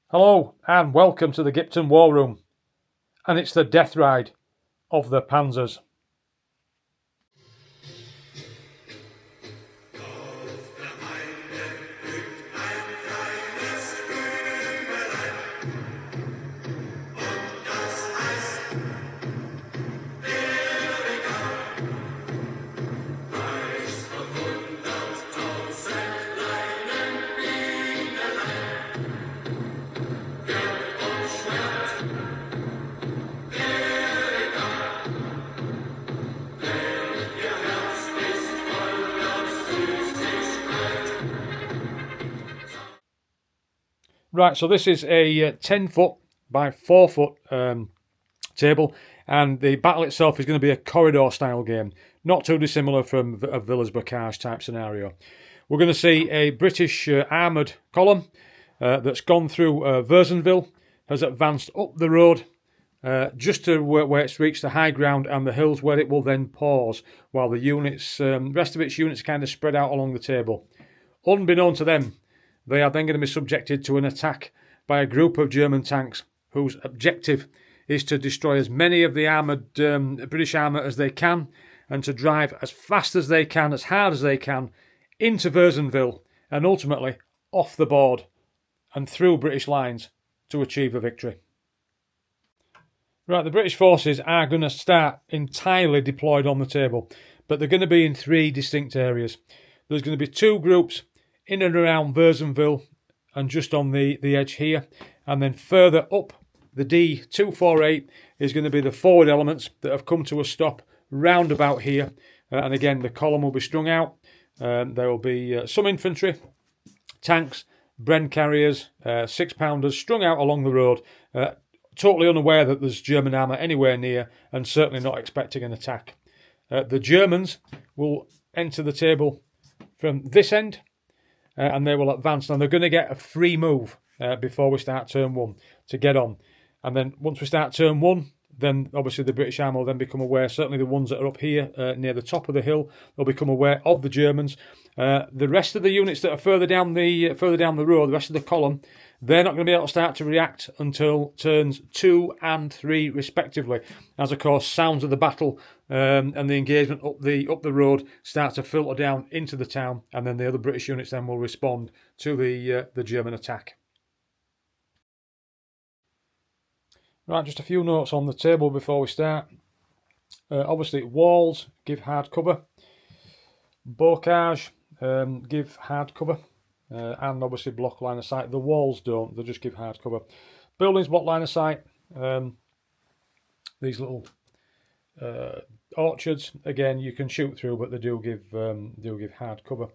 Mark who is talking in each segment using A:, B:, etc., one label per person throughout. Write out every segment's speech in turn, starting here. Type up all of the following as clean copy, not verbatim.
A: Hello and welcome to the Gipton War Room, and it's the death ride of the Panzers. Right, so this is a 10 foot by 4 foot table, and the battle itself is going to be a corridor style game, not too dissimilar from a Villas Bocage type scenario. We're going to see a British armoured column that's gone through Verzenville, has advanced up the road just to where it's reached the high ground and the hills, where it will then pause while the rest of its units kind of spread out along the table. Unbeknown to them, they are then going to be subjected to an attack by a group of German tanks whose objective is to destroy as many of the armoured British armour as they can, and to drive as fast as they can, as hard as they can, into Verzenville and ultimately off the board and through British lines to achieve a victory. Right, the British forces are going to start entirely deployed on the table, but they're going to be in three distinct areas. There's going to be two groups in and around Verzenville and just on the edge here, and then further up the D248 is going to be the forward elements that have come to a stop round about here, and again the column will be strung out. There will be some infantry, tanks, Bren carriers, 6-pounders strung out along the road, totally unaware that there's German armour anywhere near and certainly not expecting an attack. The Germans will enter the table from this end, and they will advance. Now they're going to get a free move before we start turn one to get on. And then once we start turn one, then obviously the British army will then become aware, certainly the ones that are up here near the top of the hill, they'll become aware of the Germans. The rest of the units that are further down the road, the rest of the column, they're not going to be able to start to react until turns 2 and 3 respectively, as of course sounds of the battle and the engagement up the road start to filter down into the town, and then the other British units then will respond to the German attack. Right, just a few notes on the table before we start. Obviously, walls give hard cover. Bocage give hard cover. And obviously block line of sight. The walls don't, they just give hard cover. Buildings block line of sight. These little orchards, again, you can shoot through, but they do give hard cover.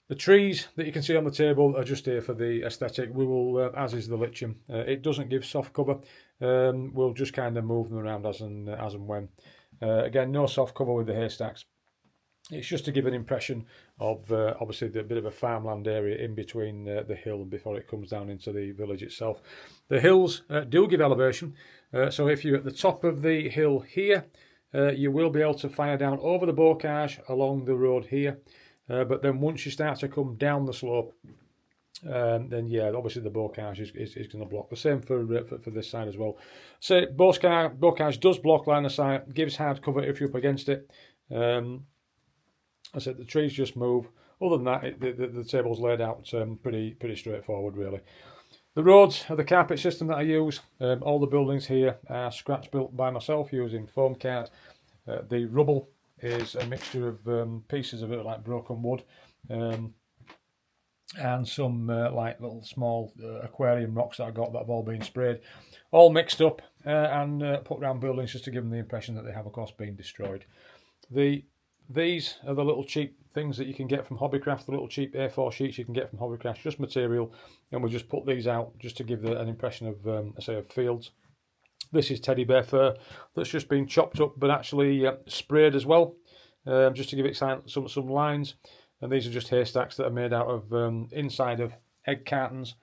A: The trees that you can see on the table are just here for the aesthetic. We will, as is the lichen, it doesn't give soft cover. We'll just kind of move them around as and when. Again, no soft cover with the haystacks. It's just to give an impression of obviously the bit of a farmland area in between the hill and before it comes down into the village itself. The hills do give elevation, so if you're at the top of the hill here, you will be able to fire down over the bocage along the road here. But then once you start to come down the slope, then yeah, obviously the bocage is going to block. The same for this side as well. So bocage does block line of sight, gives hard cover if you're up against it. I said the trees just move. Other than that, the table's laid out pretty straightforward, really. The roads are the carpet system that I use. All the buildings here are scratch built by myself using foam cart. The rubble is a mixture of pieces of it like broken wood and some like little small aquarium rocks that I got that have all been sprayed, all mixed up and put around buildings just to give them the impression that they have, of course, been destroyed. These are the little cheap things that you can get from Hobbycraft, the little cheap A4 sheets you can get from Hobbycraft, just material, and we just put these out just to give an impression of, of fields. This is teddy bear fur that's just been chopped up but actually sprayed as well, just to give it some lines. And these are just haystacks that are made out of inside of egg cartons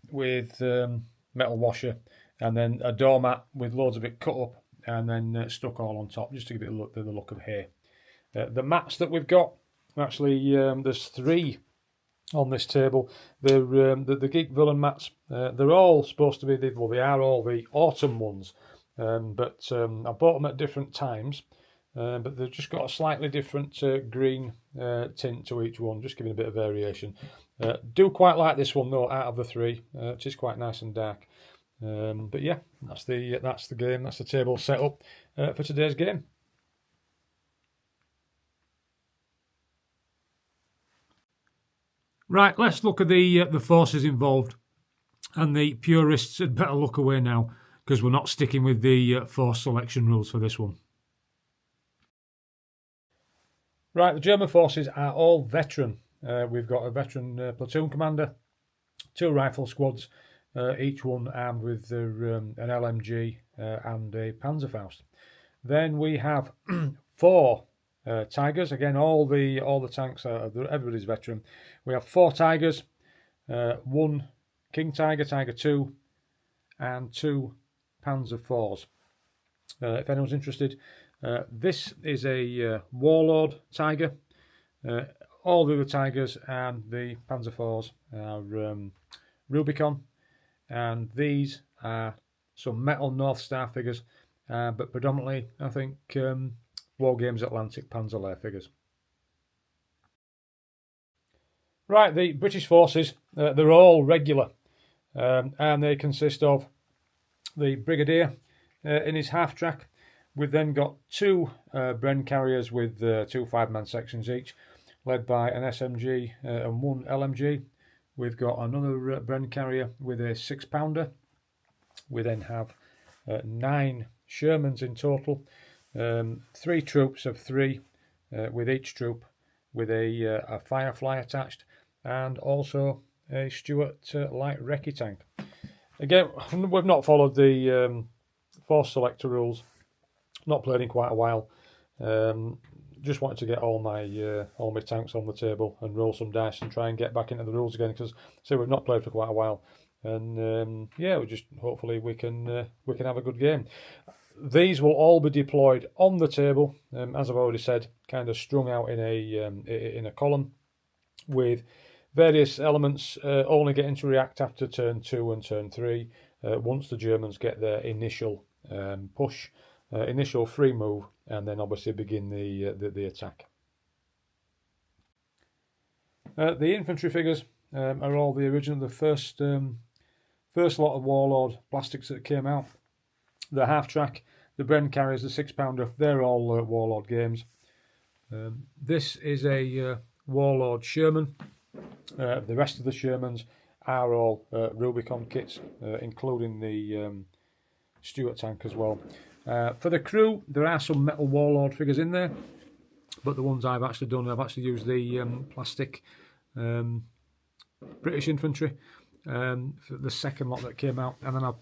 A: with metal washer, and then a doormat with loads of it cut up and then stuck all on top, just to give it the look of hay. The mats that we've got, actually there's 3 on this table. The Geek Villain mats, they're all supposed to be, they are all the autumn ones, but I bought them at different times, but they've just got a slightly different green tint to each one, just giving a bit of variation. Do quite like this one though, out of the three. It is quite nice and dark. But yeah, that's the game. That's the table set up for today's game. Right, let's look at the forces involved, and the purists had better look away now because we're not sticking with the force selection rules for this one. Right, the German forces are all veteran. We've got a veteran platoon commander, 2 rifle squads, each one armed with an LMG and a Panzerfaust. Then we have 4 Tigers. Again, all the tanks are everybody's veteran. We have 4 Tigers, 1 King Tiger, Tiger 2, and 2 Panzer IVs. If anyone's interested, this is a Warlord Tiger. All the other Tigers and the Panzer IVs are Rubicon, and these are some metal North Star figures, but predominantly, I think, War Games Atlantic Panzer figures. Right, the British forces, they're all regular, and they consist of the Brigadier in his half-track. We've then got 2 Bren carriers with 2 5-man sections each, led by an SMG and 1 LMG. We've got another Bren carrier with a 6-pounder. We then have 9 Shermans in total, 3 troops of 3, with each troop with a Firefly attached, and also a Stuart light recce tank. Again, we've not followed the force selector rules. Not played in quite a while. Just wanted to get all my tanks on the table and roll some dice and try and get back into the rules again, because we've not played for quite a while, and yeah, we just hopefully we can have a good game. These will all be deployed on the table, as I've already said, kind of strung out in a column, with various elements only getting to react after turn 2 and turn 3. Once the Germans get their initial push, initial free move, and then obviously begin the attack. The infantry figures are all the original, the first lot of Warlord plastics that came out. The half-track, the Bren carriers, the 6-pounder, they're all Warlord games. This is a Warlord Sherman. The rest of the Shermans are all Rubicon kits, including the Stuart tank as well. For the crew, there are some metal Warlord figures in there, but the ones I've actually done, I've actually used the plastic British infantry for the second lot that came out, and then I've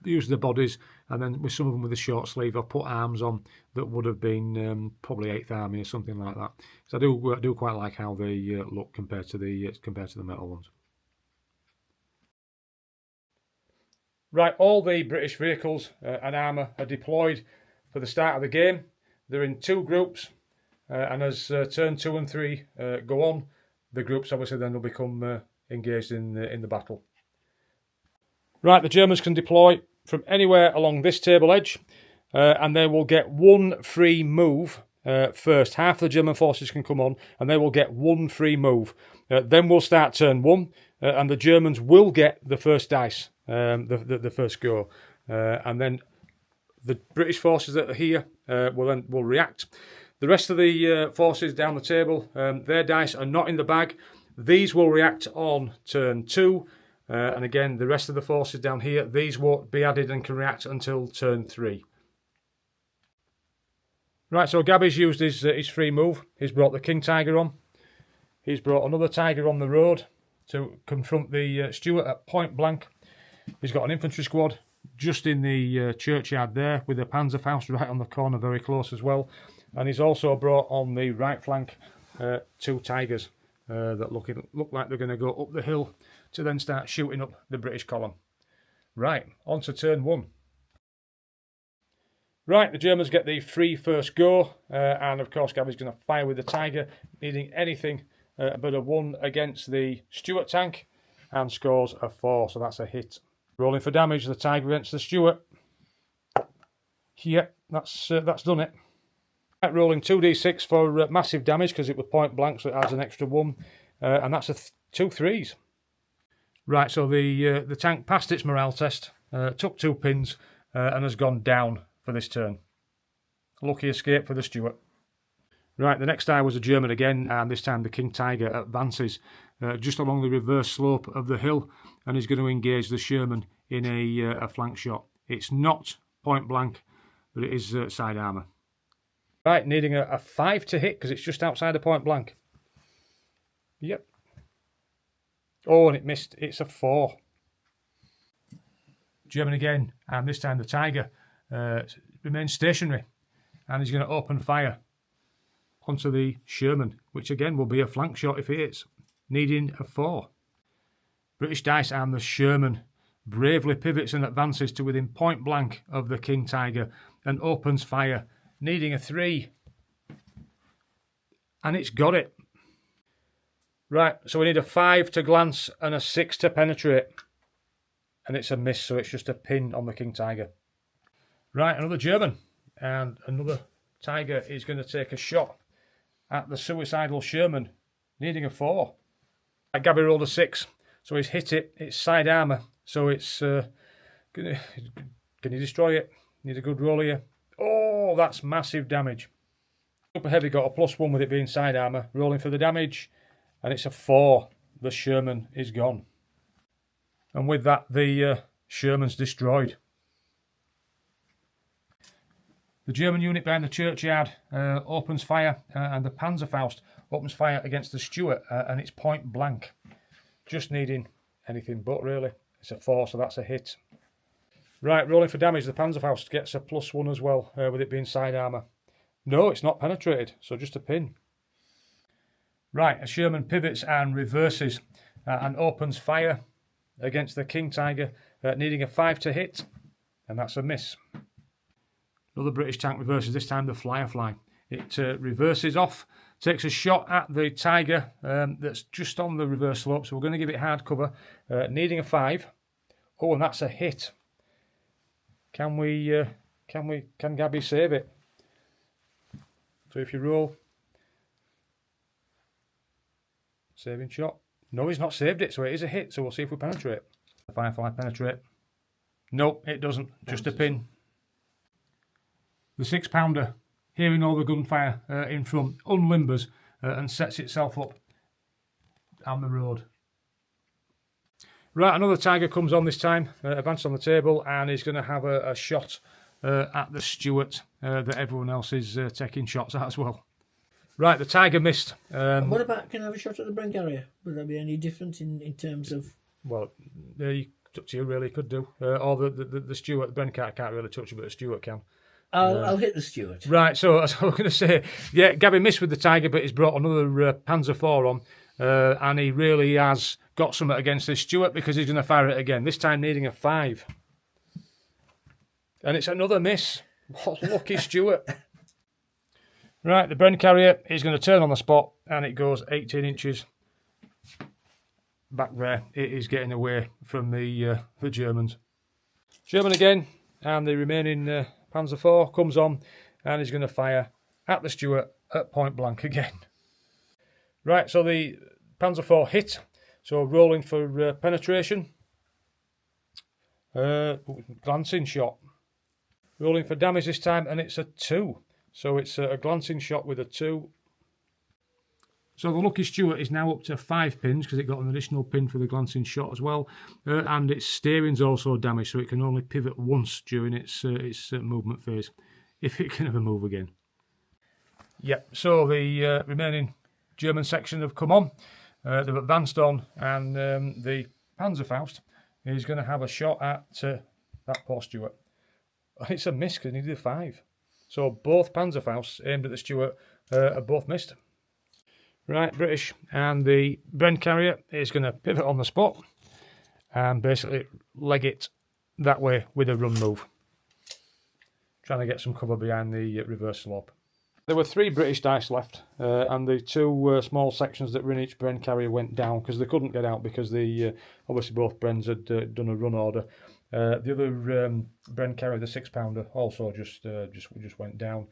A: used the bodies, and then with some of them with a short sleeve, I've put arms on that would have been probably 8th Army or something like that. So I do quite like how they look compared to the metal ones. Right, all the British vehicles and armour are deployed for the start of the game. They're in 2 groups, and as turn 2 and 3 go on, the groups obviously then will become engaged in the battle. Right, the Germans can deploy from anywhere along this table edge, and they will get 1 free move first. Half the German forces can come on, and they will get 1 free move. Then we'll start turn 1, and the Germans will get the first dice, the first go, and then the British forces that are here will react. The rest of the forces down the table, their dice are not in the bag. These will react on turn 2, and again, the rest of the forces down here, these won't be added and can react until turn 3. Right, so Gabby's used his free move. He's brought the King Tiger on. He's brought another Tiger on the road to confront the Stuart at point blank. He's got an infantry squad just in the churchyard there, with a Panzerfaust right on the corner, very close as well. And he's also brought on the right flank 2 Tigers that look like they're going to go up the hill to then start shooting up the British column. Right, on to turn 1. Right, the Germans get the free first go, and of course Gabby's going to fire with the Tiger, needing anything but a 1 against the Stuart tank and scores a 4, so that's a hit. Rolling for damage, the Tiger against the Stuart. Yeah, that's done it. Rolling 2d6 for massive damage because it was point blank, so it adds an extra 1, and that's 2 3s. Right, so the tank passed its morale test, took 2 pins, and has gone down for this turn. Lucky escape for the Stuart. Right, the next die was a German again, and this time the King Tiger advances just along the reverse slope of the hill, and is going to engage the Sherman in a flank shot. It's not point blank, but it is side armour. Right, needing a 5 to hit because it's just outside the point blank. Yep. Oh, and it missed. It's a 4. German again, and this time the Tiger remains stationary, and he's going to open fire onto the Sherman, which again will be a flank shot if it hits, needing a 4. British dice, and the Sherman bravely pivots and advances to within point blank of the King Tiger and opens fire, needing a 3. And it's got it. Right, so we need a 5 to glance and a 6 to penetrate. And it's a miss, so it's just a pin on the King Tiger. Right, another German. And another Tiger is going to take a shot at the suicidal Sherman, needing a 4. Gabby rolled a 6, so he's hit it. It's side armour, so it's can you destroy it? Need a good roll here. Oh, that's massive damage. Super Heavy got a +1 with it being side armour, rolling for the damage, and it's a 4. The Sherman is gone. And with that, the Sherman's destroyed. The German unit behind the churchyard opens fire, and the Panzerfaust opens fire against the Stuart, and it's point blank. Just needing anything but, really. It's a 4, so that's a hit. Right, rolling for damage, the Panzerfaust gets a +1 as well, with it being side armour. No, it's not penetrated, so just a pin. Right, a Sherman pivots and reverses and opens fire against the King Tiger, needing a 5 to hit, and that's a miss. Another British tank reverses, this time the Firefly. It reverses off, takes a shot at the Tiger that's just on the reverse slope, so we're going to give it hard cover, needing a 5. Oh, and that's a hit. Can Gabby save it? So if you roll, saving shot. No, he's not saved it, so it is a hit. So we'll see if we penetrate. The Firefly penetrate. Nope, it doesn't. Just a pin. The 6-pounder, hearing all the gunfire in front, unlimbers and sets itself up down the road. Right, another Tiger comes on this time, advances on the table, and is going to have a shot at the Stuart that everyone else is taking shots at as well. Right, the Tiger missed.
B: And what about, can I have a shot at the Bren carrier? Would that be any different in terms of...
A: Well, up to you really, could do. Or the Stuart, the Bren can't really touch it, but the Stuart can.
B: I'll hit the Stuart.
A: Right, so as I was going to say, yeah, Gabby missed with the Tiger, but he's brought another Panzer IV on, and he really has got something against this Stuart because he's going to fire it again, this time needing a 5. And it's another miss. What lucky Stuart. Right, the Bren carrier is going to turn on the spot, and it goes 18 inches back there. It is getting away from the Germans. German again, and the remaining Panzer IV comes on, and is going to fire at the Stuart at point blank again. Right, so the Panzer IV hit, so rolling for penetration. Glancing shot. Rolling for damage this time, and it's a 2. So it's a glancing shot with a 2. So the lucky Stuart is now up to 5 pins because it got an additional pin for the glancing shot as well, and its steering's also damaged, so it can only pivot once during its movement phase, if it can ever move again. Yep. So the remaining German section have come on. They've advanced on, and the Panzerfaust is going to have a shot at that poor Stuart. It's a miss because he needed a 5. So both Panzerfausts aimed at the Stuart are both missed. Right, British, and the Bren carrier is going to pivot on the spot and basically leg it that way with a run move. Trying to get some cover behind the reverse slope. There were 3 British dice left, and the 2 small sections that were in each Bren carrier went down because they couldn't get out because the obviously both Brens had done a run order. The other Bren carrier, the 6-pounder, also just went down.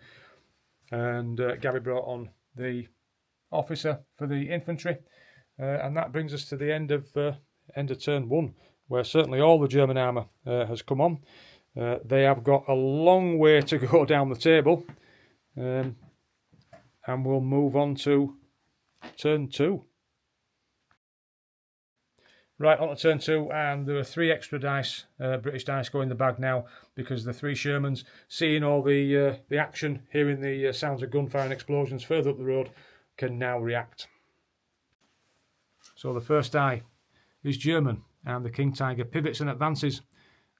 A: And Gabby brought on the officer for the infantry, and that brings us to the end of turn 1, where certainly all the German armour has come on. They have got a long way to go down the table, and we'll move on to turn 2. Right, on to turn 2, and there are 3 extra dice, British dice, go in the bag now, because the 3 Shermans, seeing all the action, hearing the sounds of gunfire and explosions further up the road, can now react. So the first die is German, and the King Tiger pivots and advances,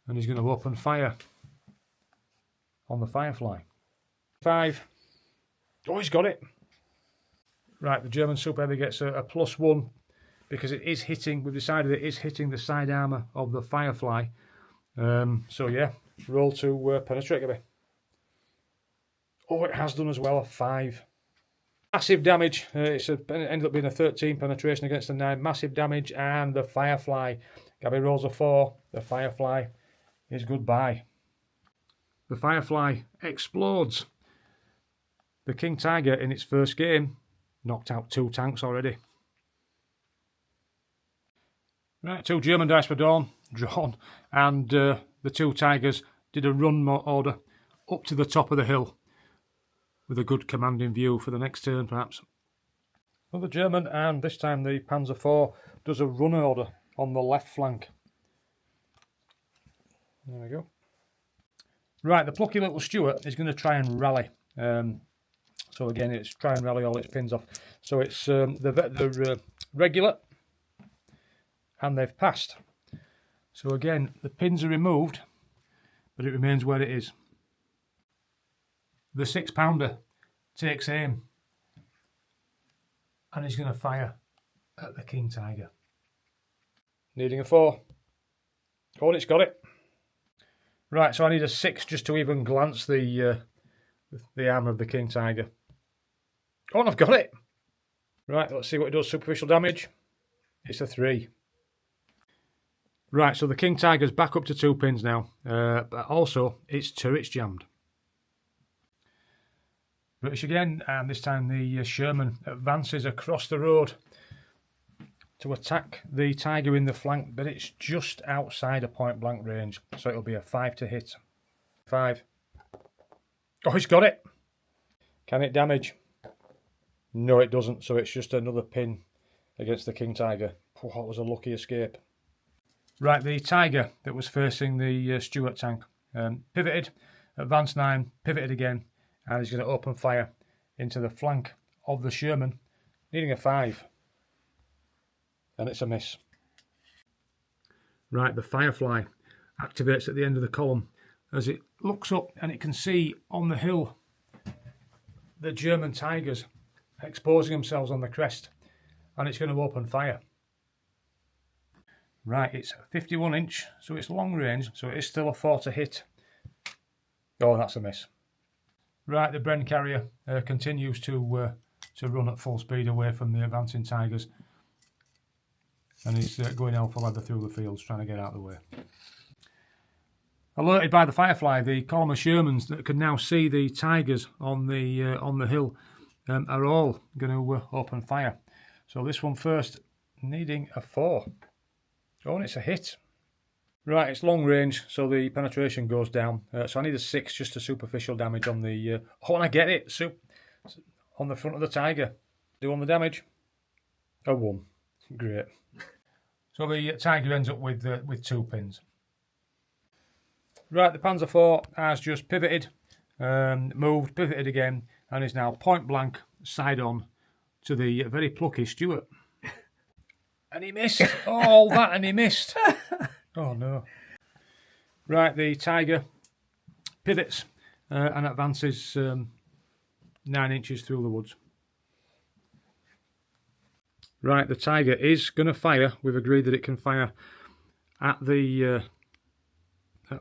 A: and he's going to open fire on the Firefly. 5. Oh, he's got it. Right, the German Super Heavy gets a +1 because it is hitting. We've decided it is hitting the side armour of the Firefly. So yeah, roll to penetrate, Gabby. Oh, it has done as well, a 5. Massive damage. It ended up being a 13 penetration against a 9. Massive damage, and the Firefly. Gabby rolls a 4. The Firefly is goodbye. The Firefly explodes. The King Tiger, in its first game, knocked out 2 tanks already. Right, 2 German dice were drawn, and the 2 Tigers did a run order up to the top of the hill with a good commanding view for the next turn, perhaps. Another German, and this time the Panzer IV does a run order on the left flank. There we go. Right, the plucky little Stuart is going to try and rally. So again, it's try and rally all its pins off. So it's the regular, and they've passed. So again, the pins are removed, but it remains where it is. The 6-pounder takes aim, and he's going to fire at the King Tiger. Needing a 4. Oh, and it's got it. Right, so I need a 6 just to even glance the armour of the King Tiger. Oh, and I've got it. Right, let's see what it does. Superficial damage. It's a 3. Right, so the King Tiger's back up to 2 pins now. But also, its turret's jammed. British again, and this time the Sherman advances across the road to attack the Tiger in the flank, but it's just outside a point-blank range, so it'll be a 5 to hit. 5. Oh, it's got it. Can it damage? No, it doesn't, so it's just another pin against the King Tiger. Oh, that was a lucky escape. Right, the Tiger that was facing the Stuart tank pivoted, advanced 9, pivoted again, and he's going to open fire into the flank of the Sherman, needing a 5. And it's a miss. Right, the Firefly activates at the end of the column as it looks up and it can see on the hill the German Tigers exposing themselves on the crest, and it's going to open fire. Right, it's 51 inch, so it's long range, so it is still a 4 to hit. Oh, that's a miss. Right, the Bren carrier continues to run at full speed away from the advancing Tigers, and he's going hell for leather through the fields, trying to get out of the way. Alerted by the Firefly, the column of Shermans that can now see the Tigers on the hill are all going to open fire. So this one first, needing a 4. Oh, and it's a hit. Right, it's long range, so the penetration goes down. So I need a 6 just to superficial damage on the... oh, and I get it! On the front of the Tiger. Do on the damage. A 1. Great. So the Tiger ends up with 2 pins. Right, the Panzer IV has just pivoted, moved, pivoted again, and is now point blank, side on, to the very plucky Stuart. And he missed. Oh, all that, and he missed. Oh, no. Right, the Tiger pivots and advances 9 inches through the woods. Right, the Tiger is going to fire. We've agreed that it can fire at the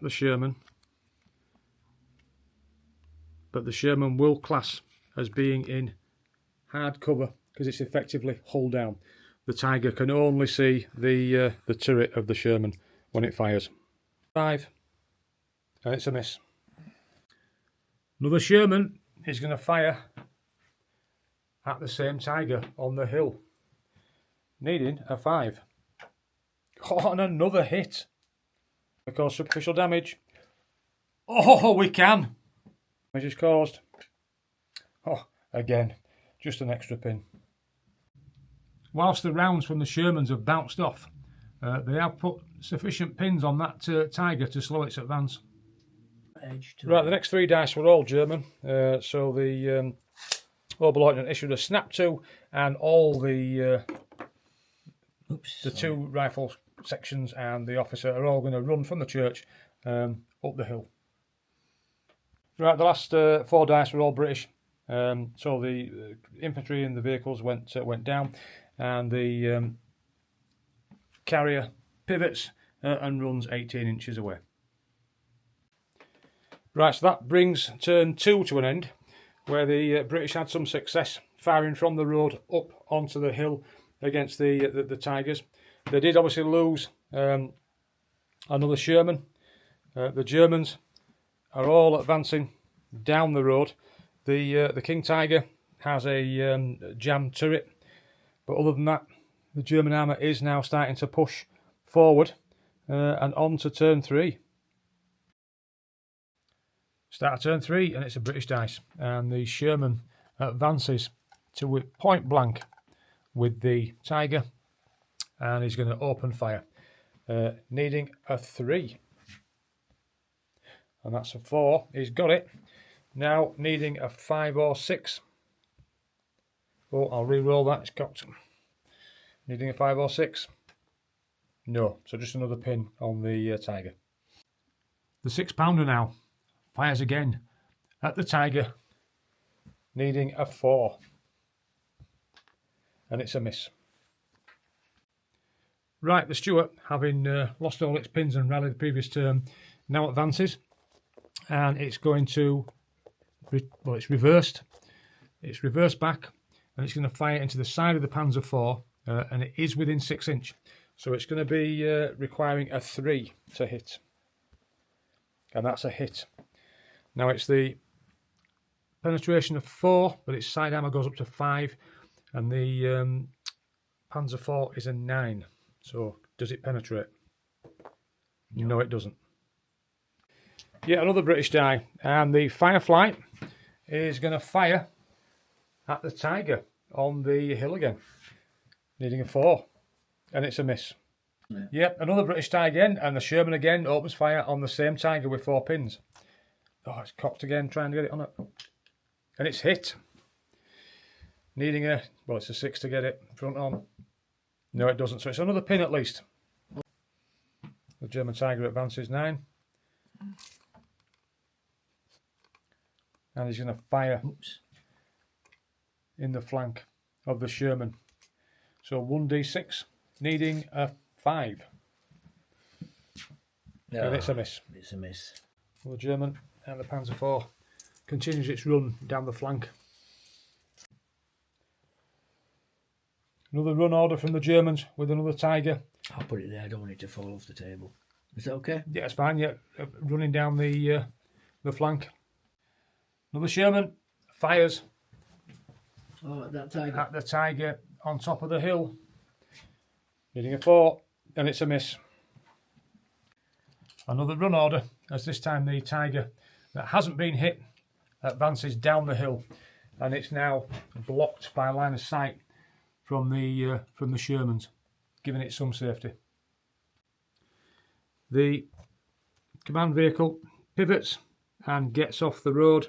A: Sherman. But the Sherman will class as being in hard cover because it's effectively hull down. The Tiger can only see the turret of the Sherman when it fires. 5, and it's a miss. Another Sherman is going to fire at the same Tiger on the hill, needing a 5. Oh, and another hit. Of course, superficial damage. Oh, we can. Damage is caused. Oh, again, just an extra pin. Whilst the rounds from the Shermans have bounced off, they have put sufficient pins on that Tiger to slow its advance. Right, the next 3 dice were all German. So the Oberleutnant issued a snap to, and all the 2 rifle sections and the officer are all going to run from the church up the hill. Right, the last 4 dice were all British. So the infantry and the vehicles went down, and the carrier pivots and runs 18 inches away. Right, so that brings turn 2 to an end, where the British had some success firing from the road up onto the hill against the Tigers. They did obviously lose another Sherman. The Germans are all advancing down the road. The King Tiger has a jammed turret, but other than that, the German armour is now starting to push forward and on to turn 3. Start of turn 3, and it's a British dice, and the Sherman advances to point blank with the Tiger, and he's going to open fire, needing a 3, and that's a 4. He's got it. Now needing a 5 or 6. Oh, I'll re-roll that. It's cocked. Needing a 5 or 6. No, so just another pin on the Tiger. The 6-pounder now fires again at the Tiger, needing a 4, and it's a miss. Right, the Stuart, having lost all its pins and rallied the previous turn, now advances, and it's going to, it's reversed. It's reversed back, and it's going to fire into the side of the Panzer IV, and it is within 6 inch. So it's going to be requiring a 3 to hit, and that's a hit. Now it's the penetration of 4, but its side armour goes up to 5, and the Panzer IV is a 9. So does it penetrate? No, it doesn't. Yeah, another British die, and the Firefly is going to fire at the Tiger on the hill again, needing a 4, and it's a miss. Yeah. Yep, another British die again, and the Sherman again opens fire on the same Tiger with 4 pins. Oh, it's cocked again, trying to get it on it. And it's hit. Needing a, well, it's a 6 to get it front on. No, it doesn't, so it's another pin at least. The German Tiger advances 9. And he's going to fire in the flank of the Sherman. So 1d6, needing a 5. No, and it's a miss.
B: It's a miss.
A: Well, the German and the Panzer IV continues its run down the flank. Another run order from the Germans with another Tiger.
B: I'll put it there, I don't want it to fall off the table. Is that okay?
A: Yeah, it's fine, yeah. Running down the flank. Another Sherman fires
B: at that Tiger.
A: At the Tiger on top of the hill. Needing a 4, and it's a miss. Another run order, as this time the Tiger that hasn't been hit advances down the hill, and it's now blocked by a line of sight from the Shermans, giving it some safety. The command vehicle pivots and gets off the road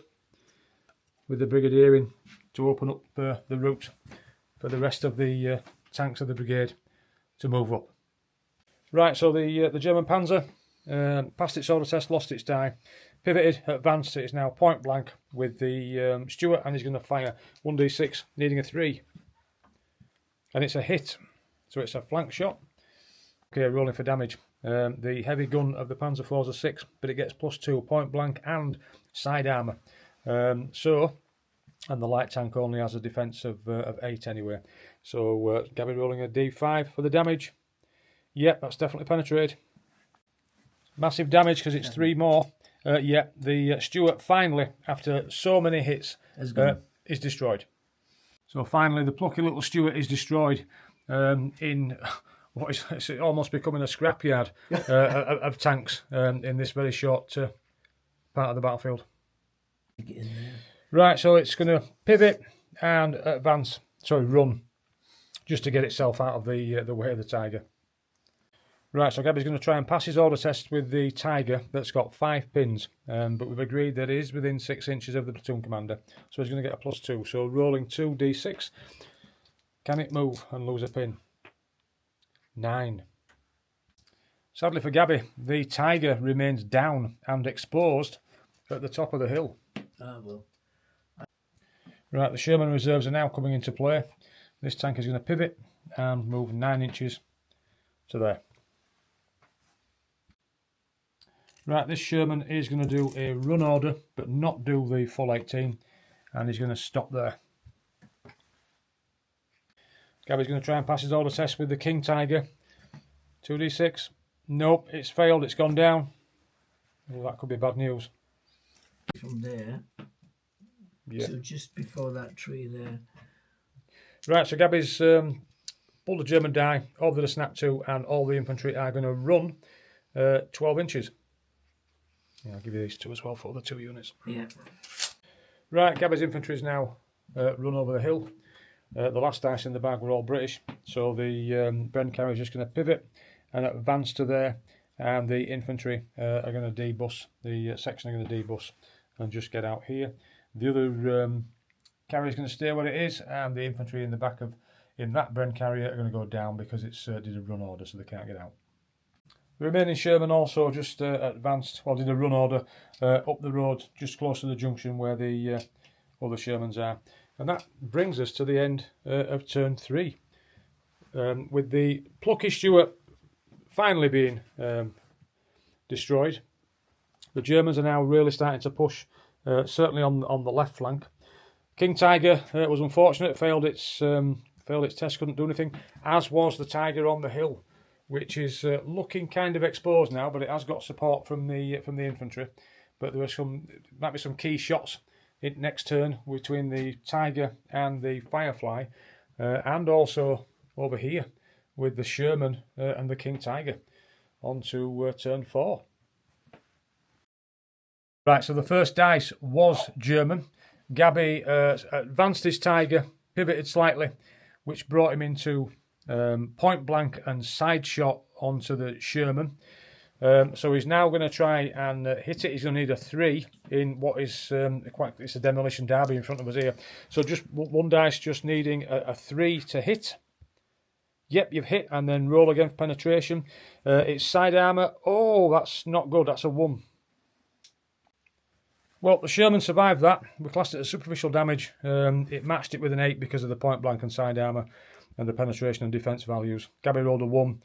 A: with the Brigadier in to open up the route for the rest of the tanks of the brigade to move up. Right, so the German Panzer passed its order test, lost its die, pivoted, advanced. It's now point blank with the Stuart, and he's going to fire 1d6, needing a 3. And it's a hit, so it's a flank shot. Okay, rolling for damage. The heavy gun of the Panzer IV is a 6, but it gets +2 point blank and side armour. So and the light tank only has a defence of 8 anyway. So Gabby rolling a D5 for the damage. Yep, that's definitely penetrated. Massive damage because it's 3 more. Yep, the Stuart finally, after so many hits, is destroyed. So finally, the plucky little Stuart is destroyed in what is it's almost becoming a scrapyard of tanks in this very short part of the battlefield. Right, so it's going to pivot and advance, sorry, run, just to get itself out of the way of the Tiger. Right, so Gabby's going to try and pass his order test with the Tiger that's got 5 pins, but we've agreed that it is within 6 inches of the platoon commander, so he's going to get a +2. So rolling 2d6, can it move and lose a pin? 9. Sadly for Gabby, the Tiger remains down and exposed at the top of the hill.
B: Ah, well.
A: Right, the Sherman reserves are now coming into play. This tank is going to pivot and move 9 inches to there. Right, this Sherman is going to do a run order, but not do the full 18, and he's going to stop there. Gabby's going to try and pass his order test with the King Tiger. 2d6. Nope, it's failed, it's gone down. Well, that could be bad news.
B: From there to just before that tree there.
A: Right, so Gabby's pulled the German die, ordered a snap to, and all the infantry are going to run 12 inches. Yeah, I'll give you these two as well for the 2 units.
B: Yeah.
A: Right, Gabby's infantry is now run over the hill. The last dice in the bag were all British, so the Bren carrier is just going to pivot and advance to there, and the infantry are going to debus. The section are going to debus and just get out here. The other carrier is going to stay where it is, and the infantry in the back of that Bren carrier are going to go down because it's did a run order, so they can't get out. The remaining Sherman also just advanced, well, did a run order up the road just close to the junction where the other Shermans are. And that brings us to the end of turn 3. With the plucky Stuart finally being destroyed, the Germans are now really starting to push, certainly on the left flank. King Tiger was unfortunate, failed its test, couldn't do anything, as was the Tiger on the hill, which is looking kind of exposed now, but it has got support from the infantry. But there might be some key shots in next turn between the Tiger and the Firefly, and also over here with the Sherman and the King Tiger on to turn 4. Right, so the first dice was German. Gabby advanced his Tiger, pivoted slightly, which brought him into point blank and side shot onto the Sherman. So he's now going to try and hit it. He's going to need a 3 in what is it's a demolition derby in front of us here. So just one dice, just needing a 3 to hit. Yep, you've hit, and then roll again for penetration. It's side armour. Oh, that's not good. That's a 1. Well, the Sherman survived that. We classed it as superficial damage. It matched it with an 8 because of the point blank and side armour and the penetration and defence values. Gabby rolled a 1.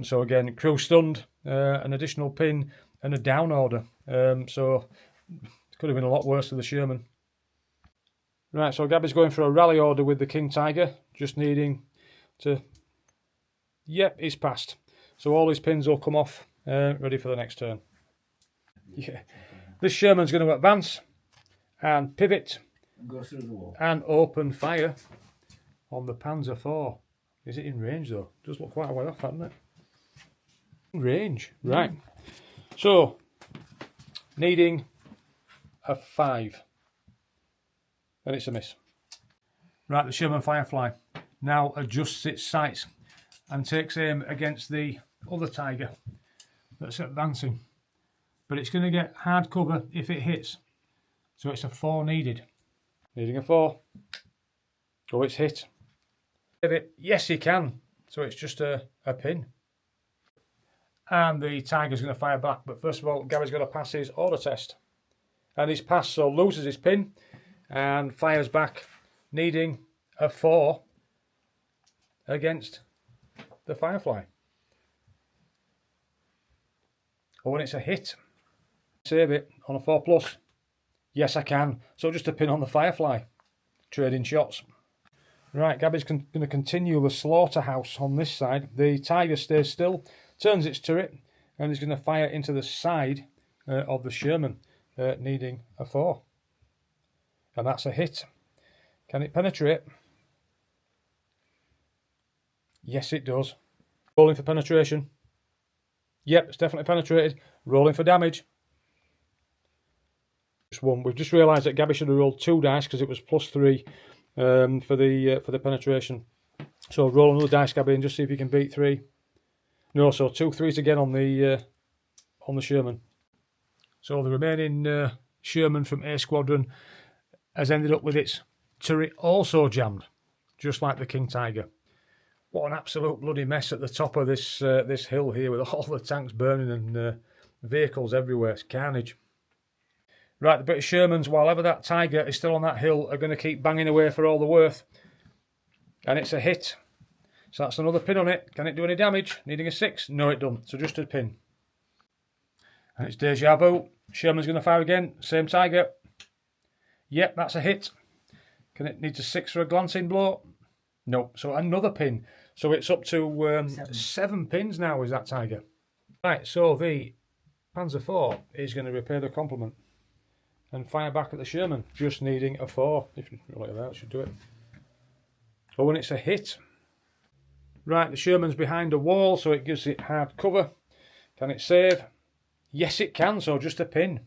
A: So again, crew stunned, an additional pin and a down order. So it could have been a lot worse for the Sherman. Right, so Gabby's going for a rally order with the King Tiger, just needing to... Yep, he's passed. So all his pins will come off, ready for the next turn. Yeah. This Sherman's going to advance and pivot
B: Go through the wall
A: and open fire on the Panzer IV. Is it in range though? It does look quite a way off, hasn't it? In range, right. So, needing a 5. And it's a miss. Right, the Sherman Firefly now adjusts its sights and takes aim against the other Tiger that's advancing. But it's going to get hard cover if it hits. So it's a 4 needed. Needing a 4. Oh, it's hit. Yes, he can. So it's just a pin. And the Tiger's going to fire back. But first of all, Gary's got to pass his order test. And he's passed, so loses his pin and fires back, needing a 4 against the Firefly. Oh, and it's a hit. Save it on a 4+. Yes, I can. So just a pin on the Firefly. Trading shots. Right, Gabby's going to continue the slaughterhouse on this side. The Tiger stays still, turns its turret, and is going to fire into the side of the Sherman, needing a 4. And that's a hit. Can it penetrate? Yes, it does. Rolling for penetration. Yep, it's definitely penetrated. Rolling for damage. Just 1. We've just realised that Gabby should have rolled 2 dice because it was +3 for the penetration. So roll another dice, Gabby, and just see if you can beat 3. No, so 2 3s again on the Sherman. So the remaining Sherman from A Squadron has ended up with its turret also jammed, just like the King Tiger. What an absolute bloody mess at the top of this hill here, with all the tanks burning and vehicles everywhere. It's carnage. Right, the British Shermans, while ever that Tiger is still on that hill, are going to keep banging away for all they're worth. And it's a hit. So that's another pin on it. Can it do any damage? Needing a 6? No, it doesn't. So just a pin. And it's deja vu. Sherman's going to fire again. Same Tiger. Yep, that's a hit. Can it need a 6 for a glancing blow? No. So another pin. So it's up to 7 pins now, is that Tiger. Right, so the Panzer IV is going to repay the compliment and fire back at the Sherman, just needing a 4. If you roll it out, should do it. Oh, and it's a hit. Right, the Sherman's behind a wall, so it gives it hard cover. Can it save? Yes, it can, so just a pin.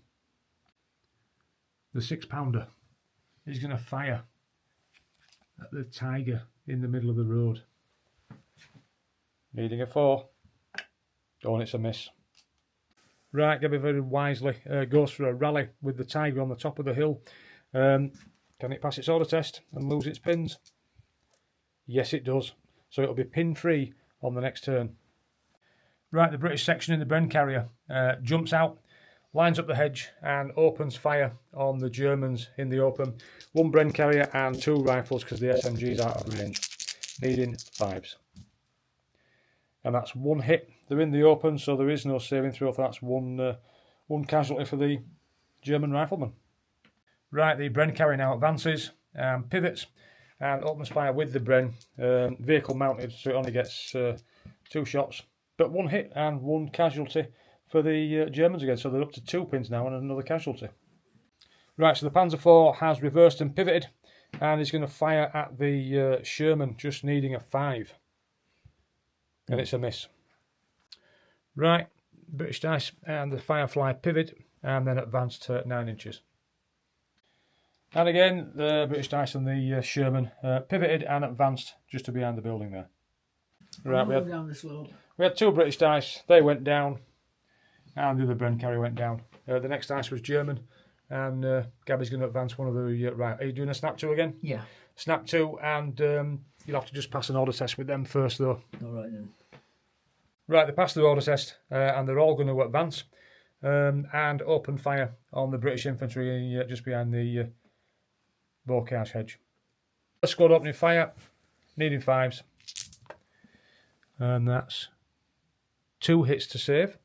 A: The 6-pounder is going to fire at the Tiger in the middle of the road. Needing a 4. Oh, and it's a miss. Right, Gabby very wisely goes for a rally with the Tiger on the top of the hill. Can it pass its order test and lose its pins? Yes, it does. So it'll be pin-free on the next turn. Right, the British section in the Bren carrier jumps out, lines up the hedge and opens fire on the Germans in the open. 1 Bren carrier and 2 rifles because the SMG's out of range. Needing 5s. And that's 1 hit. They're in the open, so there is no saving throw. That's one casualty for the German rifleman. Right, the Bren carrier now advances, pivots, and opens fire with the Bren. Vehicle mounted, so it only gets 2 shots. But 1 hit and 1 casualty for the Germans again. So they're up to 2 pins now and another casualty. Right, so the Panzer IV has reversed and pivoted, and is going to fire at the Sherman, just needing a 5. And it's a miss. Right, British dice and the Firefly pivot and then advanced to 9 inches. And again, the British dice and the Sherman pivoted and advanced just to behind the building there. Right, we had 2 British dice, they went down, and the other Bren carrier went down. The next dice was German, and Gabby's going to advance one of the... right, are you doing a snap 2 again?
B: Yeah.
A: Snap 2, and you'll have to just pass an order test with them first, though.
B: All right, then. Right,
A: they passed the order test, and they're all going to advance and open fire on the British infantry just behind the Bocage hedge. Squad opening fire, needing 5s. And that's 2 hits to save.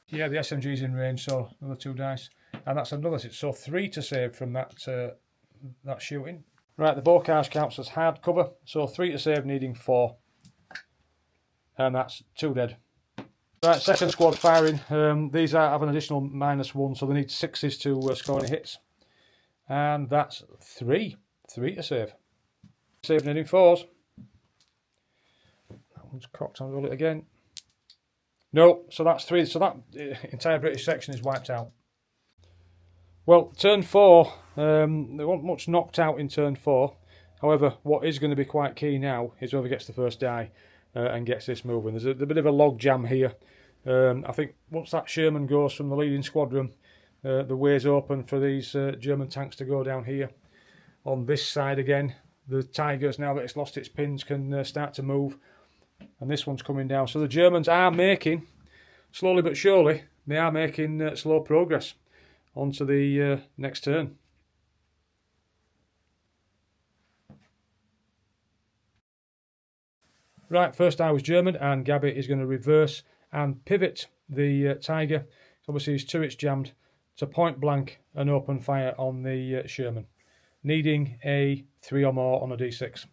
A: Yeah, the SMG's in range, so another 2 dice. And that's another hit, so 3 to save from that shooting. Right, the Bocage counts as hard cover, so 3 to save, needing 4. And that's 2 dead. Right, second squad firing. These have an additional -1, so they need 6s to score any hits. And that's 3. 3 to save. Save needing 4s. That one's cocked. I'll roll it again. No, so that's 3. So that entire British section is wiped out. Well, turn 4, there wasn't much knocked out in turn 4. However, what is going to be quite key now is whoever gets the first die and gets this moving. There's a bit of a log jam here. I think once that Sherman goes from the leading squadron, the way's open for these German tanks to go down here. On this side again, the Tigers, now that it's lost its pins, can start to move. And this one's coming down. So the Germans are making, slowly but surely, they are making slow progress onto the next turn. Right, first die was German, and Gabby is going to reverse and pivot the Tiger. Obviously his turret's jammed, to point blank and open fire on the Sherman, needing a 3 or more on a D6.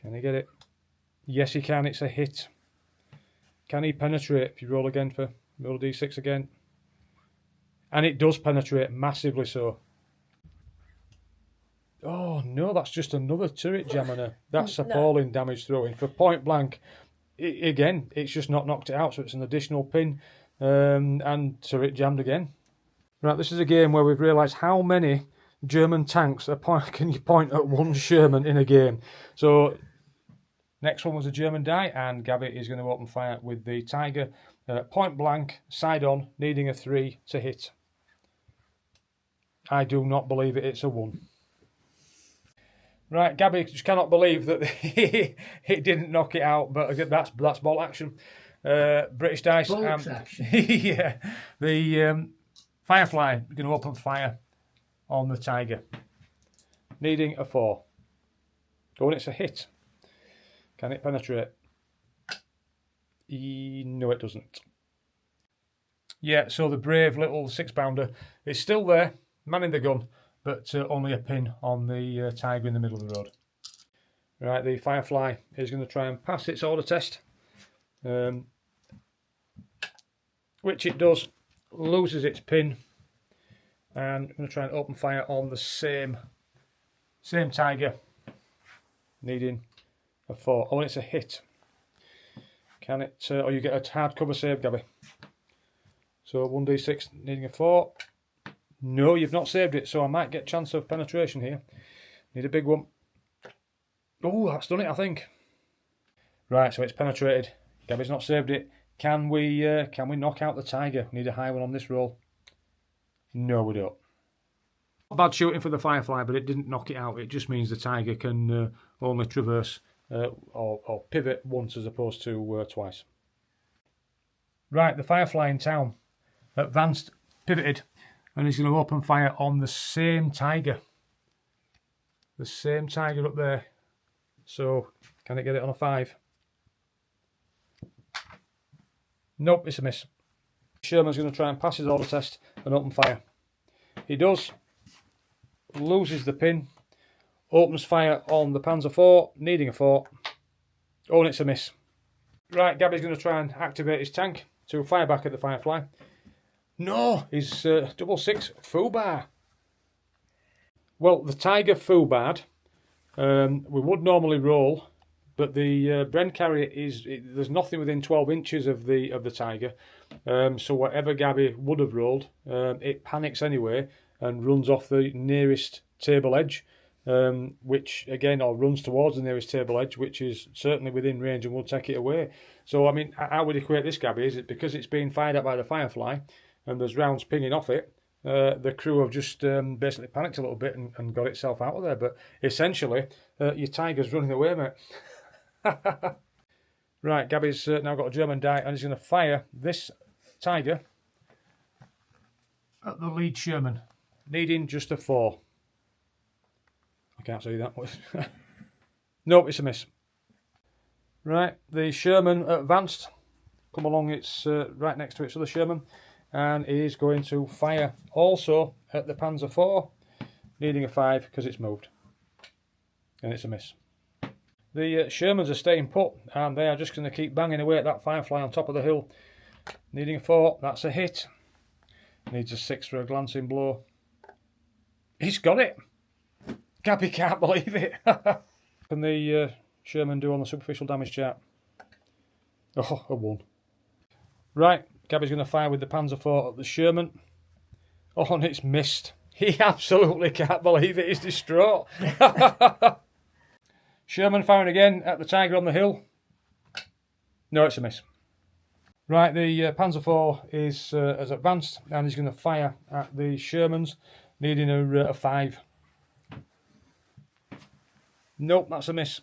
A: Can he get it? Yes, he can. It's a hit. Can he penetrate? If you roll again for roll a D6 again. And it does penetrate, massively so. Oh no, that's just another turret jammer. That's appalling damage throwing. For point blank, again, it's just not knocked it out, so it's an additional pin and turret jammed again. Right, this is a game where we've realised how many German tanks can you point at one Sherman in a game. So next one was a German die, and Gabby is going to open fire with the Tiger. Point blank, side on, needing a 3 to hit. I do not believe it, it's a 1. Right, Gabby just cannot believe that it didn't knock it out, but again, that's bolt action. British dice.
B: Bolt action.
A: Yeah, the Firefly is going to open fire on the Tiger, needing a 4. Oh, and it's a hit. Can it penetrate? No, it doesn't. Yeah, so the brave little 6-pounder is still there, manning the gun, but only a pin on the Tiger in the middle of the road. Right, the Firefly is going to try and pass its order test, which it does, loses its pin, and I'm going to try and open fire on the same Tiger, needing a 4. Oh, and it's a hit. Can it? Or you get a hardcover save, Gabby. So 1d6, needing a 4. No, you've not saved it, so I might get chance of penetration here. Need a big one. Oh, that's done it, I think. Right, so it's penetrated. Gabby's not saved it. Can we knock out the Tiger? Need a high one on this roll. No, we don't. Bad shooting for the Firefly, but it didn't knock it out. It just means the Tiger can only traverse or pivot once as opposed to twice. Right, the Firefly in town advanced, pivoted, and he's going to open fire on the same Tiger. The same Tiger up there. So, can it get it on a 5? Nope, it's a miss. Sherman's going to try and pass his order test and open fire. He does. Loses the pin. Opens fire on the Panzer 4, needing a 4. Oh, and it's a miss. Right, Gabby's going to try and activate his tank to fire back at the Firefly. No, he's 6 Fubar. Well, the Tiger Fubar'd. We would normally roll, but the Bren carrier there's nothing within 12 inches of the Tiger. So whatever Gabby would have rolled, it panics anyway and runs off the nearest table edge, which again, or runs towards the nearest table edge, which is certainly within range and will take it away. So I mean, I would equate this, Gabby, is it because it's being fired at by the Firefly and there's rounds pinging off it, the crew have just basically panicked a little bit and got itself out of there. But essentially, your Tiger's running away, mate. Right, Gabby's now got a German die and he's going to fire this Tiger at the lead Sherman, needing just a 4. I can't see that much. Nope, it's a miss. Right, the Sherman advanced. Come along, it's right next to its other Sherman. And is going to fire also at the Panzer 4, needing a 5 because it's moved. And it's a miss. The Shermans are staying put, and they are just going to keep banging away at that Firefly on top of the hill. Needing a 4, that's a hit. Needs a 6 for a glancing blow. He's got it! Gabby can't believe it. Can the Sherman do on the superficial damage chart? Oh, a 1. Right, Gabby's going to fire with the Panzer 4 at the Sherman. Oh, and it's missed. He absolutely can't believe it. He's distraught. Sherman firing again at the Tiger on the hill. No, it's a miss. Right, the Panzer 4 has advanced and he's going to fire at the Shermans, needing a 5. Nope, that's a miss.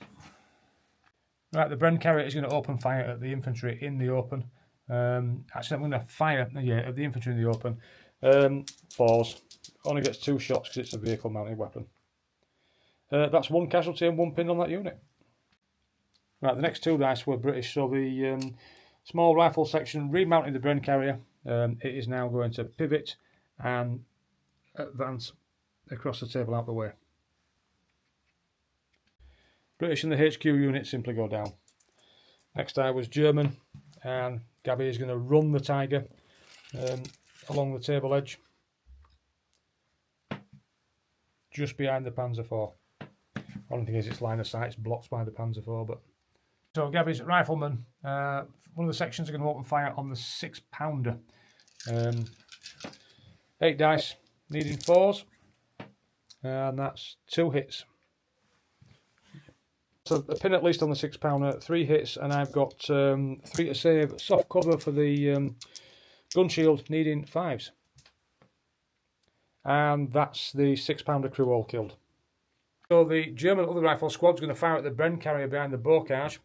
A: Right, the Bren carrier is going to open fire at the infantry in the open. Actually, I'm going to fire at the infantry in the open. 4s. Only gets 2 shots because it's a vehicle mounted weapon. That's 1 casualty and 1 pin on that unit. Right, the next 2 dice were British, so the small rifle section remounted the Bren carrier it is now going to pivot and advance across the table out the way. British and the HQ unit simply go down. Next die was German, and Gabby is going to run the Tiger along the table edge, just behind the Panzer IV. Only thing is, its line of sight is blocked by the Panzer IV. But so Gabby's rifleman. One of the sections are going to open fire on the 6-pounder. 8 dice, needing 4s, and that's 2 hits. So a pin at least on the 6-pounder, 3 hits, and I've got 3 to save. Soft cover for the gun shield, needing 5s. And that's the 6-pounder crew all killed. So the German other rifle squad's going to fire at the Bren carrier behind the bocage,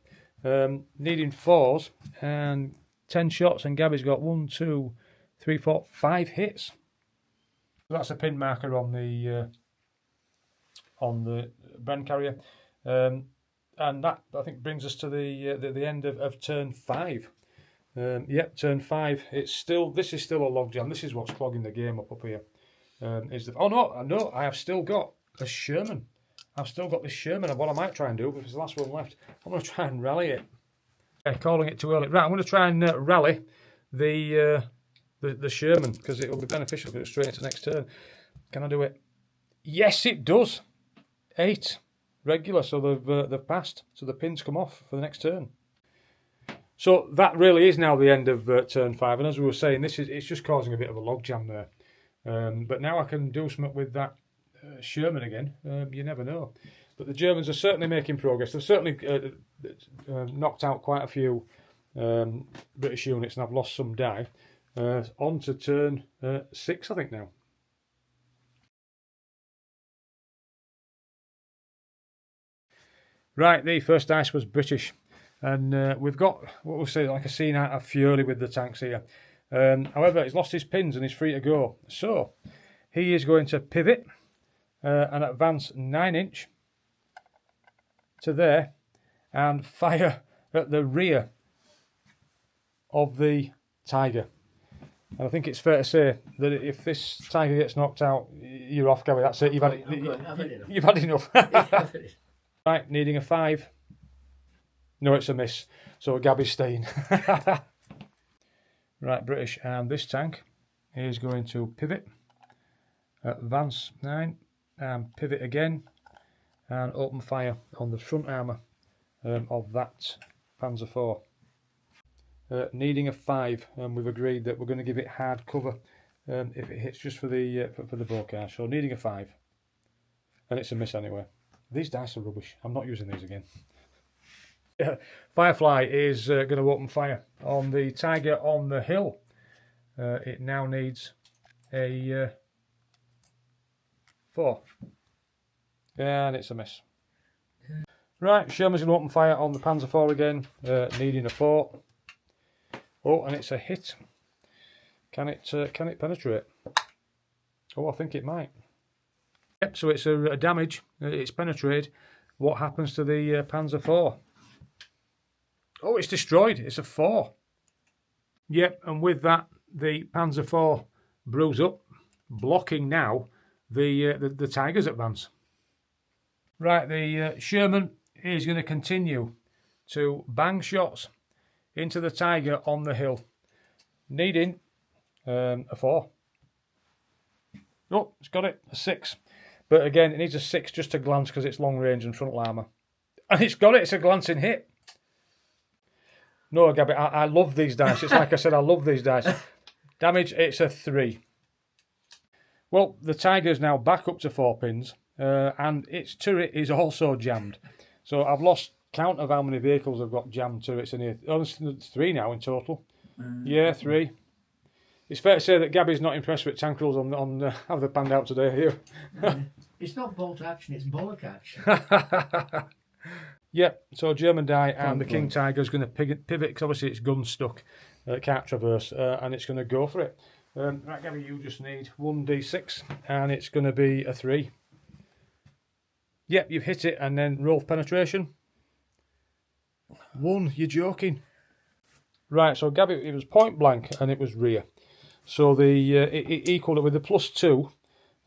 A: needing 4s and 10 shots, and Gabby's got 1, 2, 3, 4, 5 hits. So that's a pin marker on the Bren carrier. And that, I think, brings us to the end of turn 5. Yep, turn 5. This is still a logjam. This is what's clogging the game up here. I have still got a Sherman. I've still got this Sherman. And what I might try and do, because the last one left, I'm going to try and rally it. Calling it too early. Right, I'm going to try and rally the Sherman, because it will be beneficial because it's straight into next turn. Can I do it? Yes, it does. 8. Regular, so they've passed, so the pins come off for the next turn. So that really is now the end of turn 5, and as we were saying, it's just causing a bit of a logjam there. But now I can do something with that Sherman again. You never know. But the Germans are certainly making progress. They've certainly knocked out quite a few British units, and I've lost some die. On to turn 6, I think now. Right, the first dice was British, and we've got what we'll say like a scene out of Fury with the tanks here. However, he's lost his pins and he's free to go, so he is going to pivot and advance 9 inch to there and fire at the rear of the Tiger. And I think it's fair to say that if this Tiger gets knocked out, you're off, Gabby. That's it. You've had enough. You've had enough. Right, needing a 5. No, it's a miss. So Gabby's staying. Right, British, and this tank is going to pivot, advance 9, and pivot again, and open fire on the front armour of that Panzer IV. Needing a 5, and we've agreed that we're going to give it hard cover if it hits just for the bocage. So needing a 5, and it's a miss anyway. These dice are rubbish. I'm not using these again. Firefly is going to open fire on the Tiger on the hill. It now needs a 4. And it's a miss. Right, Sherman's going to open fire on the Panzer IV again, needing a 4. Oh, and it's a hit. Can it penetrate? Oh, I think it might. Yep, so it's a damage. It's penetrated. What happens to the Panzer IV? Oh, it's destroyed. It's a 4. Yep, and with that, the Panzer IV brews up, blocking now the Tiger's advance. Right, the Sherman is going to continue to bang shots into the Tiger on the hill, needing a 4. Oh, it's got it, a 6. But again, it needs a 6 just to glance because it's long range and frontal armour. And it's got it, it's a glancing hit. No, Gabby, I love these dice. It's like I said, I love these dice. Damage, it's a 3. Well, the Tiger's now back up to 4 pins, and its turret is also jammed. So I've lost count of how many vehicles have got jammed turrets in here. Oh, there's 3 now in total. Yeah, 3. It's fair to say that Gabby's not impressed with tank rules on how they've panned out today here.
B: It's not bolt action, it's bollock action.
A: Yep, so German die, and the King Tiger is going to pivot because obviously it's gun stuck, can't traverse, and it's going to go for it. Right, Gabby, you just need 1d6, and it's going to be a 3. Yep, you've hit it, and then roll for penetration. 1, you're joking. Right, so Gabby, it was point blank, and it was rear. So it equalled it with the +2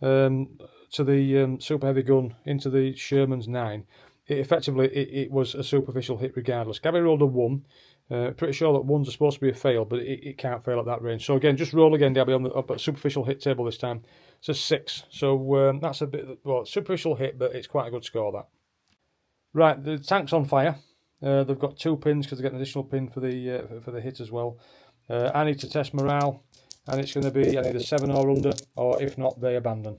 A: to the super heavy gun into the Sherman's 9. It was a superficial hit regardless. Gabby rolled a 1. Pretty sure that 1s are supposed to be a fail, but it can't fail at that range. So again, just roll again, Gabby, up at superficial hit table this time. It's a 6. So that's a bit, well, superficial hit, but it's quite a good score, that. Right, the tank's on fire. They've got 2 pins because they get an additional pin for the hit as well. I need to test morale, and it's going to be either 7 or under, or if not, they abandon.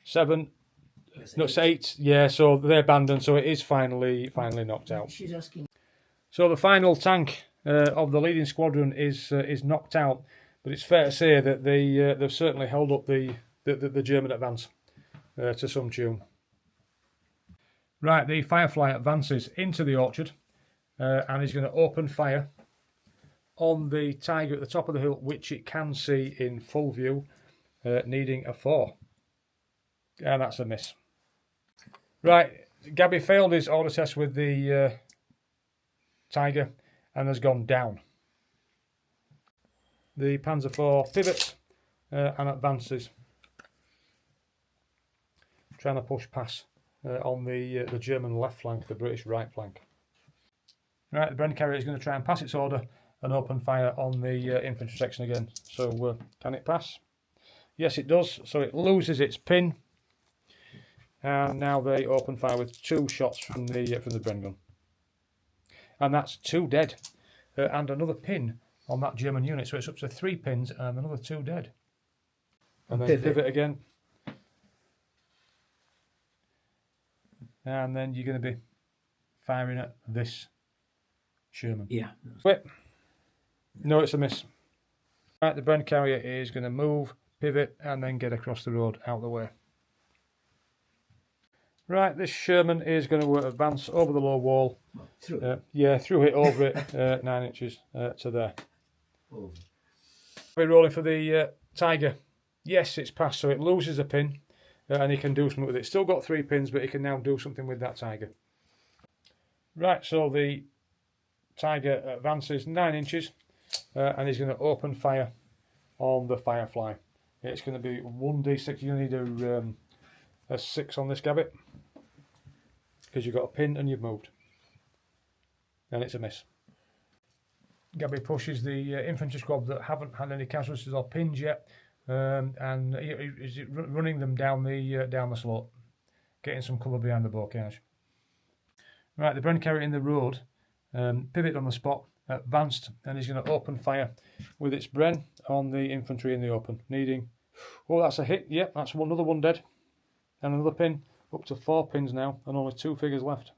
A: 7. No, it's 8. Yeah, so they abandon. So it is finally knocked out.
B: She's asking.
A: So the final tank of the leading squadron is knocked out, but it's fair to say that they've certainly held up the German advance to some tune. Right, the Firefly advances into the orchard and is going to open fire on the Tiger at the top of the hill, which it can see in full view, needing a 4. And that's a miss. Right, Gabby failed his order test with the Tiger and has gone down. The Panzer IV pivots and advances, trying to push past on the German left flank, the British right flank. Right, the Bren carrier is going to try and pass its order and open fire on the infantry section again. So can it pass? Yes, it does. So it loses its pin, and now they open fire with 2 shots from the Bren gun, and that's 2 dead, and another pin on that German unit. So it's up to 3 pins and another 2 dead. And then pivot again. And then you're going to be firing at this Sherman.
B: Yeah.
A: Whip. No, it's a miss. Right, the Bren carrier is going to move, pivot, and then get across the road out the way. Right, this Sherman is going to advance over the low wall.
B: Through
A: through it, over it, 9 inches to there.
B: over.
A: We're rolling for the Tiger. Yes, it's passed, so it loses a pin. And he can do something with it. Still got 3 pins, but he can now do something with that Tiger. Right, so the Tiger advances 9 inches, and he's going to open fire on the Firefly. It's going to be 1d6. You're going to need a 6 on this Gabbit, because you've got a pin and you've moved. And it's a miss. Gabby pushes the infantry squad that haven't had any casualties or pins yet, and he's running them down the slope, getting some cover behind the bocage. Right, the Bren carrier in the road, pivot on the spot, advanced, and he's going to open fire with its Bren on the infantry in the open, needing. Oh, that's a hit. Yep, that's another 1 dead, and another pin. Up to 4 pins now, and only 2 figures left.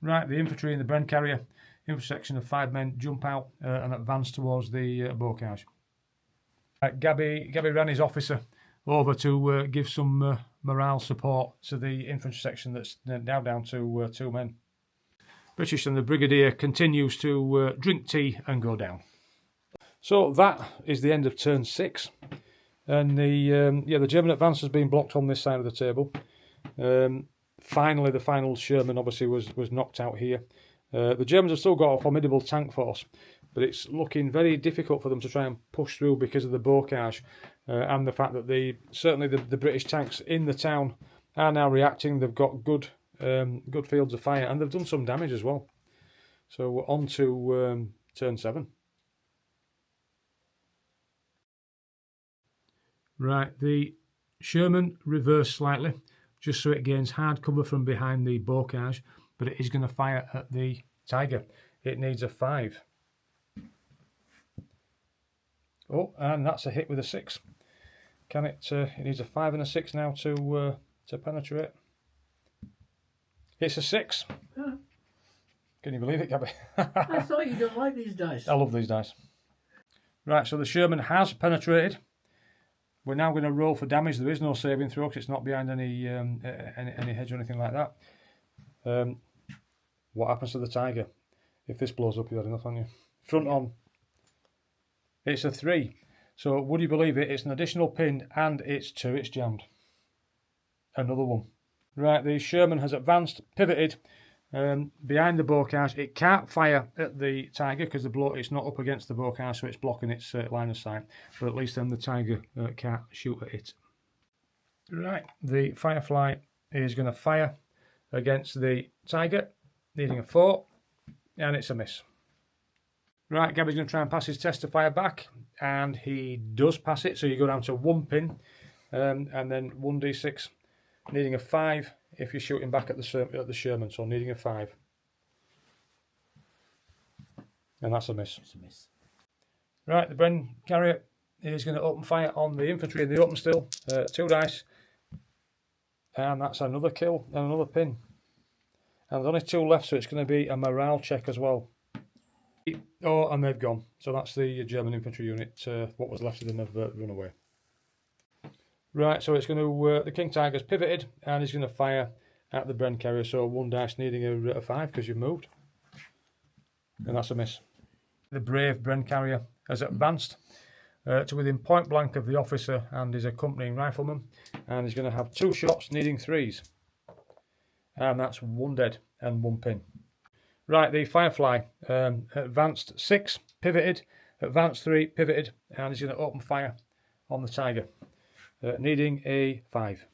A: Right, the infantry in the Bren carrier, intersection of 5 men, jump out and advance towards the bocage. Gabby ran his officer over to give some morale support to the infantry section that's now down to 2 men. British and the Brigadier continues to drink tea and go down. So that is the end of turn 6, and the German advance has been blocked on this side of the table. Finally, the final Sherman obviously was knocked out here. The Germans have still got a formidable tank force, but it's looking very difficult for them to try and push through because of the bocage and the fact that certainly the British tanks in the town are now reacting. They've got good fields of fire, and they've done some damage as well. So we're on to turn 7. Right, the Sherman reversed slightly, just so it gains hard cover from behind the bocage, but it is going to fire at the Tiger. It needs a 5. Oh, and that's a hit with a 6. Can it? It needs a 5 and a 6 now to penetrate. It's a 6.
B: Huh.
A: Can you believe it, Gabby?
B: I thought you don't like these dice.
A: I love these dice. Right, so the Sherman has penetrated. We're now going to roll for damage. There is no saving throw because it's not behind any hedge or anything like that. What happens to the Tiger? If this blows up, you've had enough, haven't you? Front on. It's a 3. So would you believe it? It's an additional pin and it's jammed. Another one. Right, the Sherman has advanced, pivoted, behind the bocage. It can't fire at the tiger because it's not up against the bocage, so it's blocking its line of sight. But at least then the tiger can't shoot at it. Right, the firefly is going to fire against the tiger, needing a 4, and it's a miss. Right, Gabby's going to try and pass his test to fire back, and he does pass it, so you go down to 1 pin, and then 1d6, needing a 5 if you're shooting back at the Sherman, so needing a 5. And that's a miss.
B: It's a miss.
A: Right, the Bren carrier is going to open fire on the infantry in the open still, 2 dice, and that's another kill and another pin. And there's only 2 left, so it's going to be a morale check as well. Oh, and they've gone. So that's the German infantry unit. What was left of them have run away. Right, so it's going to... the King Tiger's pivoted, and he's going to fire at the Bren carrier. So 1 dice needing a 5 because you've moved. And that's a miss. The brave Bren carrier has advanced to within point blank of the officer and his accompanying rifleman. And he's going to have 2 shots needing 3s. And that's 1 dead and 1 pin. Right, the Firefly advanced 6, pivoted, advanced 3, pivoted, and he's going to open fire on the Tiger, needing a 5,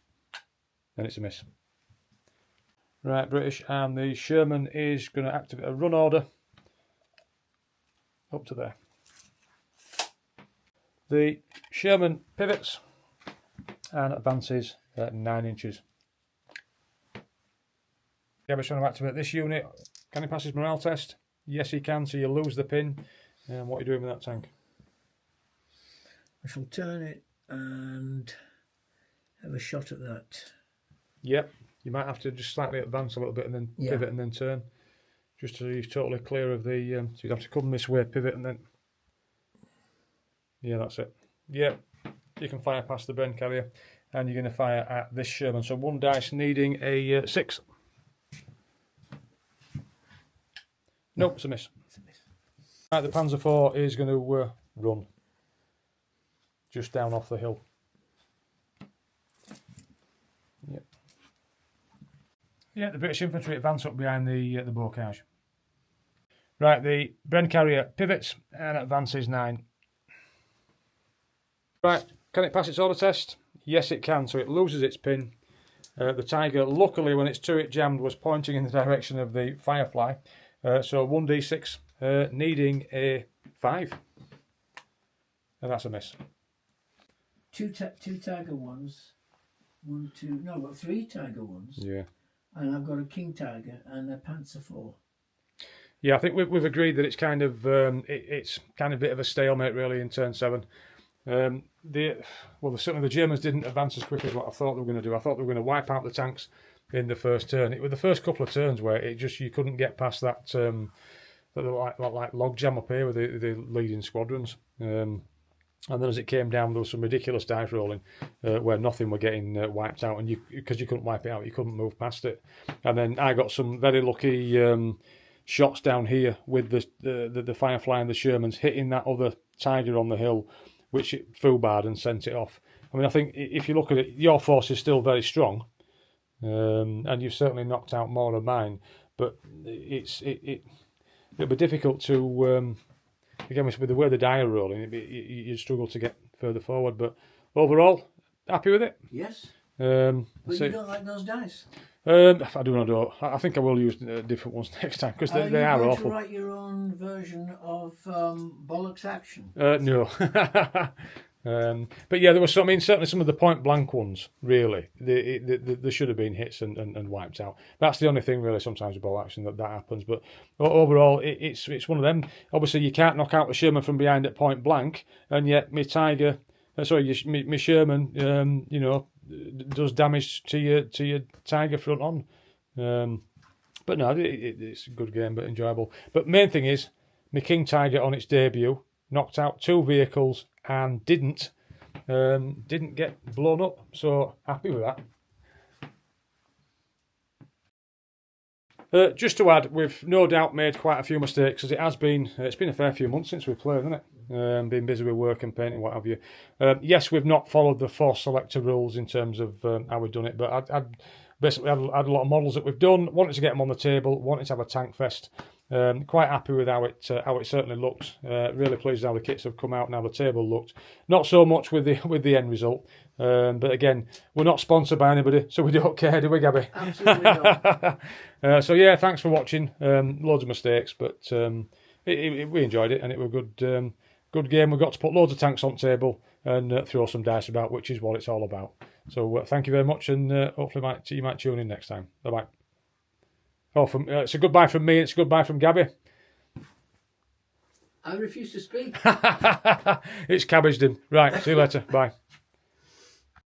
A: and it's a miss. Right, British, and the Sherman is going to activate a run order up to there. The Sherman pivots and advances 9 inches. Gabby's trying to activate this unit. Can he pass his morale test? Yes, he can, so you lose the pin. And what are you doing with that tank?
B: I shall turn it and have a shot at that.
A: Yep, you might have to just slightly advance a little bit and then pivot and then turn. Just so he's totally clear of the... so you'd have to come this way, pivot and then... Yeah, that's it. Yep, you can fire past the Bren carrier and you're going to fire at this Sherman. So 1 dice needing a 6. Nope, it's a miss. Right, the Panzer IV is going to run just down off the hill. Yep. Yeah, the British infantry advance up behind the bocage. Right, the Bren carrier pivots and advances 9. Right, can it pass its order test? Yes, it can. So it loses its pin. The Tiger, luckily, when its turret jammed, was pointing in the direction of the Firefly. So 1d6, needing a 5. And that's a miss.
B: Two Tiger ones. 1, 2... No, I've got 3 Tiger ones.
A: Yeah.
B: And I've got a King Tiger and a Panzer IV.
A: Yeah, I think we've agreed that it's kind of it's kind of a bit of a stalemate really in turn 7. Certainly the Germans didn't advance as quickly as what I thought they were going to do. I thought they were going to wipe out the tanks in the first turn. It was the first couple of turns where you couldn't get past that like logjam up here with the leading squadrons. And then as it came down, there was some ridiculous dice rolling where nothing were getting wiped out, and because you couldn't wipe it out, you couldn't move past it. And then I got some very lucky shots down here with the Firefly and the Shermans hitting that other Tiger on the hill, which it foobarred and sent it off. I mean, I think if you look at it, your force is still very strong. And you've certainly knocked out more of mine, but it'll be difficult to again with the way the die are rolling. You'd struggle to get further forward. But overall, happy with it.
B: Yes.
A: But
B: you don't like those dice?
A: I do not know. I think I will use different ones next time because they are awful.
B: To write your own version of Bollocks Action?
A: No. But yeah, there was some. I mean, certainly some of the point blank ones. Really, they should have been hits and wiped out. That's the only thing really. Sometimes with ball action that happens. But overall, it's one of them. Obviously, you can't knock out a Sherman from behind at point blank, and yet my Tiger, my Sherman, does damage to your Tiger front on. But no, it's a good game, but enjoyable. But main thing is, my King Tiger on its debut knocked out 2 vehicles and didn't get blown up. So happy with that. Just to add, we've no doubt made quite a few mistakes, as it's been a fair few months since we played, hasn't it? Been busy with work and painting, what have you. Yes, we've not followed the force selector rules in terms of how we've done it, but basically had a lot of models that we've done. Wanted to get them on the table. Wanted to have a tank fest. Quite happy with how it certainly looks. Really pleased how the kits have come out and how the table looked. Not so much with the end result. But again, we're not sponsored by anybody, so we don't care, do we, Gabby?
B: Absolutely not.
A: So yeah, thanks for watching. Loads of mistakes, but we enjoyed it, and it was a good game. We got to put loads of tanks on the table and throw some dice about, which is what it's all about. So thank you very much, and hopefully you might tune in next time. Bye bye. Oh, it's a goodbye from me. It's a goodbye from Gabby.
B: I refuse to speak.
A: It's cabbaged him. Right. See you later. Bye.